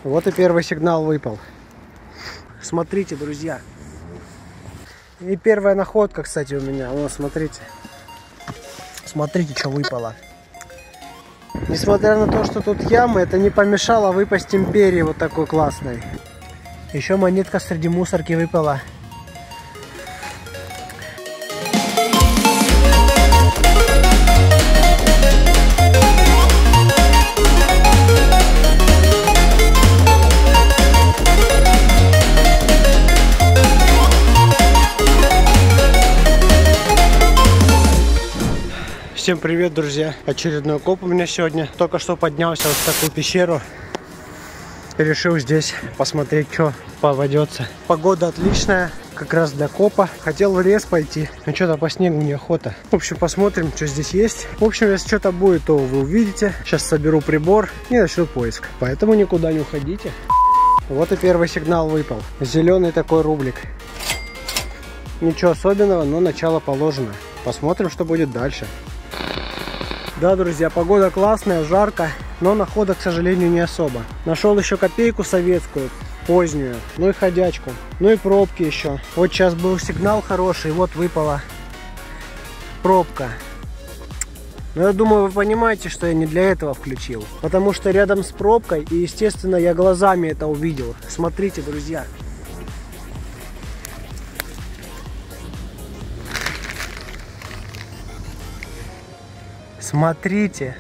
Вот и первый сигнал выпал. Смотрите, друзья. И первая находка, кстати, у меня. Вот, смотрите. Смотрите, что выпало. Несмотря на то, что тут ямы, это не помешало выпасть империи вот такой классной. Еще монетка среди мусорки выпала. Всем привет, друзья! Очередной коп у меня сегодня. Только что поднялся вот в такую пещеру. И решил здесь посмотреть, что попадется. Погода отличная, как раз для копа. Хотел в лес пойти, но что-то по снегу неохота. В общем, посмотрим, что здесь есть. В общем, если что-то будет, то вы увидите. Сейчас соберу прибор и начну поиск. Поэтому никуда не уходите. Вот и первый сигнал выпал. Зеленый такой рублик. Ничего особенного, но начало положено. Посмотрим, что будет дальше. Да, друзья, погода классная, жарко, но находок, к сожалению, не особо. Нашел еще копейку советскую, позднюю, ну и ходячку, ну и пробки еще. Вот сейчас был сигнал хороший, вот выпала пробка. Но я думаю, вы понимаете, что я не для этого включил. Потому что рядом с пробкой, и, естественно, я глазами это увидел. Смотрите, друзья. Смотрите.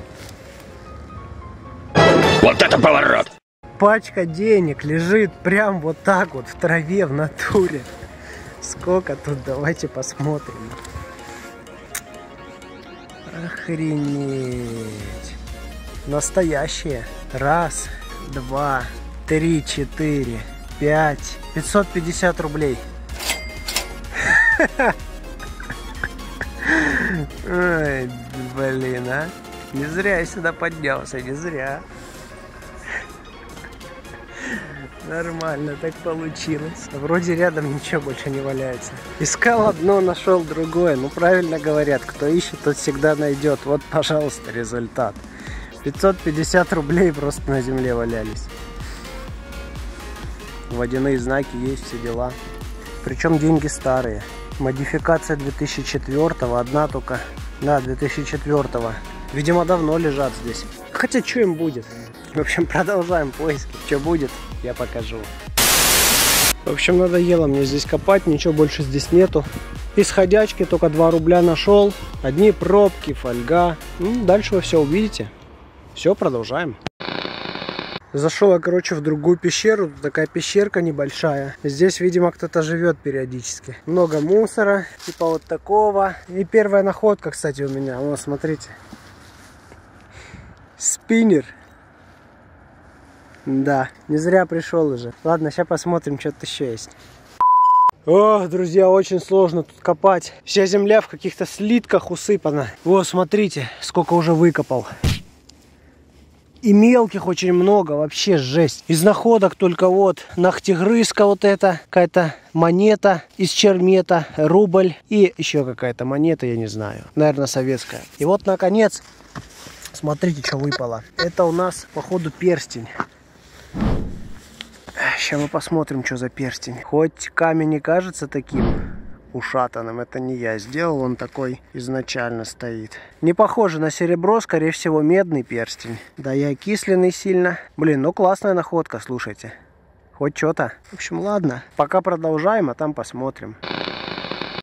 Вот это поворот! Пачка денег лежит прям вот так вот в траве, в натуре. Сколько тут? Давайте посмотрим. Охренеть. Настоящие. Раз, два, три, четыре, 5. 550 рублей. Ой, блин, а. Не зря я сюда поднялся, не зря. Нормально так получилось. Вроде рядом ничего больше не валяется. Искал одно, нашел другое. Ну, правильно говорят, кто ищет, тот всегда найдет. Вот, пожалуйста, результат. 550 рублей просто на земле валялись. Водяные знаки есть, все дела. Причем деньги старые. Модификация 2004-го, одна только. Да, 2004-го. Видимо, давно лежат здесь. Хотя, что им будет? В общем, продолжаем поиски. Что будет, я покажу. В общем, надоело мне здесь копать. Ничего больше здесь нету. Из ходячки только 2 рубля нашел. Одни пробки, фольга. Дальше вы все увидите. Все, продолжаем. Зашел я, короче, в другую пещеру. Тут такая пещерка небольшая. Здесь, видимо, кто-то живет периодически. Много мусора, типа вот такого. И первая находка, кстати, у меня. Вот, смотрите. Спиннер. Да, не зря пришел уже. Ладно, сейчас посмотрим, что тут еще есть. О, друзья, очень сложно тут копать. Вся земля в каких-то слитках усыпана. Вот, смотрите, сколько уже выкопал. И мелких очень много, вообще жесть. Из находок только вот нахтигрызка вот эта, какая-то монета из чермета, рубль и еще какая-то монета, я не знаю, наверное, советская. И вот, наконец, смотрите, что выпало. Это у нас, походу, перстень. Сейчас мы посмотрим, что за перстень. Хоть камень не кажется таким ушатанным, это не я сделал, он такой изначально стоит. Не похоже на серебро, скорее всего медный перстень. Да и окисленный сильно. Блин, ну классная находка, слушайте. Хоть что-то. В общем, ладно, пока продолжаем, а там посмотрим.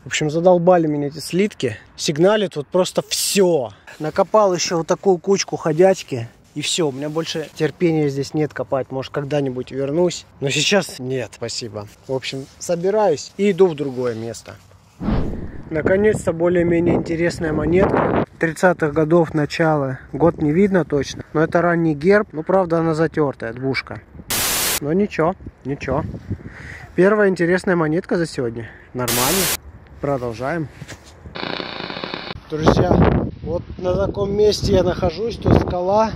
В общем, задолбали меня эти слитки. Сигналит тут просто все. Накопал еще вот такую кучку ходячки. И все, у меня больше терпения здесь нет копать. Может, когда-нибудь вернусь. Но сейчас нет, спасибо. В общем, собираюсь и иду в другое место. Наконец-то более-менее интересная монетка. 30-х годов начала. Год не видно точно. Но это ранний герб. Ну, правда, она затертая, двушка. Но ничего, ничего. Первая интересная монетка за сегодня. Нормально. Продолжаем. Друзья, вот на таком месте я нахожусь. Тут скала.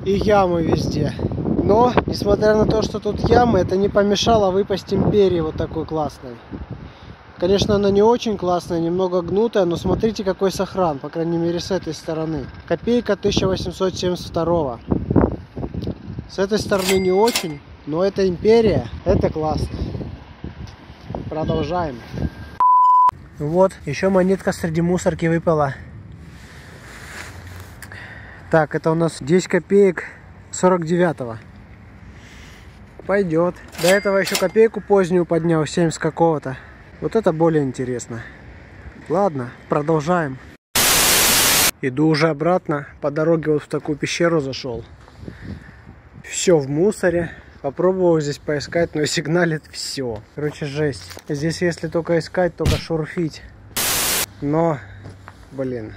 И ямы везде. Но, несмотря на то, что тут ямы, это не помешало выпасть империи вот такой классной. Конечно, она не очень классная, немного гнутая, но смотрите, какой сохран, по крайней мере, с этой стороны. Копейка 1872. С этой стороны не очень, но это империя, это классно. Продолжаем. Вот, еще монетка среди мусорки выпала. Так, это у нас 10 копеек 49-го. Пойдет. До этого еще копейку позднюю поднял, 70 какого-то. Вот это более интересно. Ладно, продолжаем. Иду уже обратно. По дороге вот в такую пещеру зашел. Все в мусоре. Попробовал здесь поискать, но сигналит все. Короче, жесть. Здесь если только искать, только шурфить. Но, блин,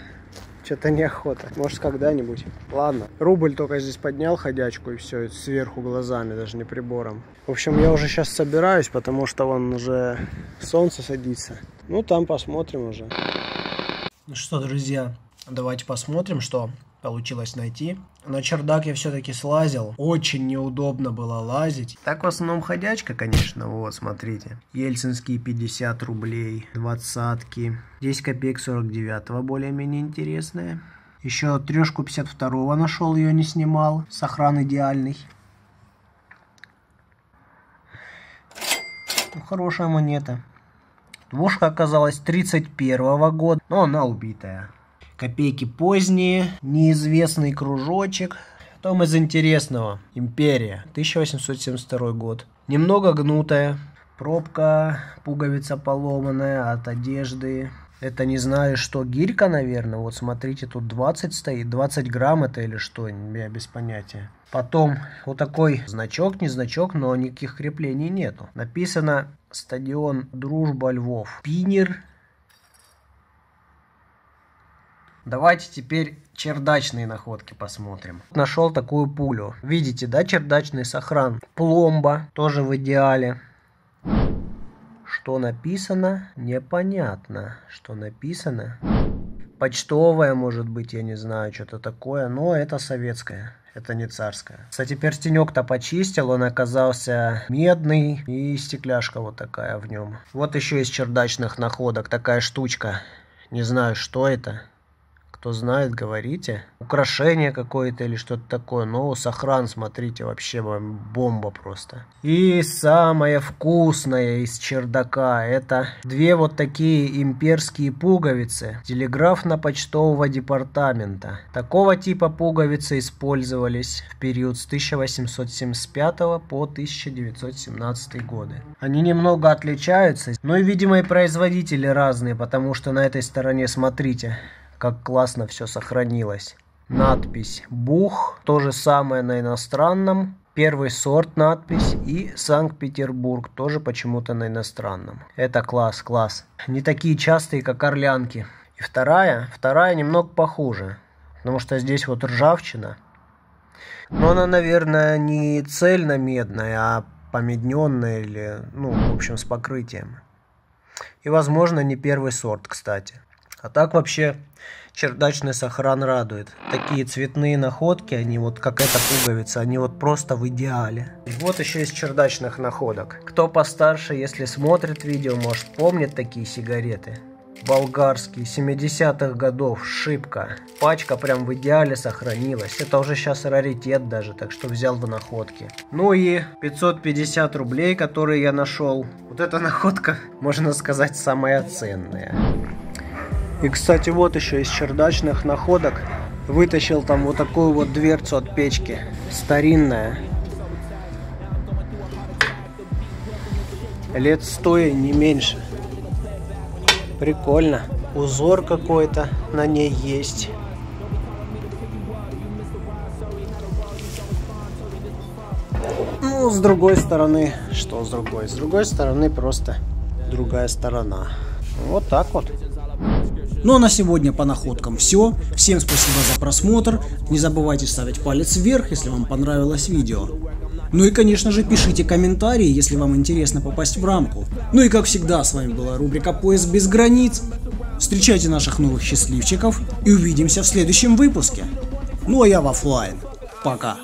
что-то неохота. Может, когда-нибудь. Ладно. Рубль только здесь поднял ходячку, и все, сверху глазами, даже не прибором. В общем, я уже сейчас собираюсь, потому что вон уже солнце садится. Ну, там посмотрим уже. Ну что, друзья, давайте посмотрим, что получилось найти. На чердак я все-таки слазил. Очень неудобно было лазить. Так в основном ходячка, конечно. Вот, смотрите. Ельцинские 50 рублей. 20-ки. 10 копеек 49-го. Более-менее интересная. Еще трешку 52-го нашел. Ее не снимал. Сохран идеальный. Ну, хорошая монета. Двушка оказалась 31-го года. Но она убитая. Копейки поздние, неизвестный кружочек. Потом из интересного. Империя, 1872 год. Немного гнутая. Пробка, пуговица поломанная от одежды. Это не знаю что, гирька, наверное. Вот смотрите, тут 20 стоит. 20 грамм это или что, я без понятия. Потом вот такой значок, не значок, но никаких креплений нету. Написано стадион Дружба Львов. Пинер. Давайте теперь чердачные находки посмотрим. Нашел такую пулю. Видите, да, чердачный сохран. Пломба, тоже в идеале. Что написано? Непонятно. Что написано? Почтовая, может быть, я не знаю, что-то такое. Но это советская. Это не царская. Кстати, перстенек-то почистил, он оказался медный. И стекляшка вот такая в нем. Вот еще из чердачных находок такая штучка. Не знаю, что это. Кто знает, говорите. Украшение какое-то или что-то такое. Но сохран, смотрите, вообще бомба просто. И самое вкусное из чердака. Это две вот такие имперские пуговицы. Телеграфно-почтового департамента. Такого типа пуговицы использовались в период с 1875 по 1917 годы. Они немного отличаются. Ну и, видимо, и производители разные. Потому что на этой стороне, смотрите, как классно все сохранилось. Надпись «Бух». То же самое на иностранном. Первый сорт надпись. И Санкт-Петербург. Тоже почему-то на иностранном. Это класс, класс. Не такие частые, как орлянки. И вторая немного похуже. Потому что здесь вот ржавчина. Но она, наверное, не цельно-медная, а помедненная или, ну, в общем, с покрытием. И, возможно, не первый сорт, кстати. А так вообще чердачный сохран радует. Такие цветные находки, они вот как эта пуговица, они вот просто в идеале. И вот еще из чердачных находок. Кто постарше, если смотрит видео, может помнит такие сигареты. Болгарские, 70-х годов, шибко. Пачка прям в идеале сохранилась. Это уже сейчас раритет даже, так что взял в находке. Ну и 550 рублей, которые я нашел. Вот эта находка, можно сказать, самая ценная. И, кстати, вот еще из чердачных находок вытащил там вот такую вот дверцу от печки. Старинная. Лет 100 и не меньше. Прикольно. Узор какой-то на ней есть. Ну, с другой стороны, что с другой? С другой стороны просто другая сторона. Вот так вот. Ну а на сегодня по находкам все. Всем спасибо за просмотр. Не забывайте ставить палец вверх, если вам понравилось видео. Ну и, конечно же, пишите комментарии, если вам интересно попасть в рамку. Ну и, как всегда, с вами была рубрика «Поиск без границ». Встречайте наших новых счастливчиков и увидимся в следующем выпуске. Ну а я в оффлайн. Пока.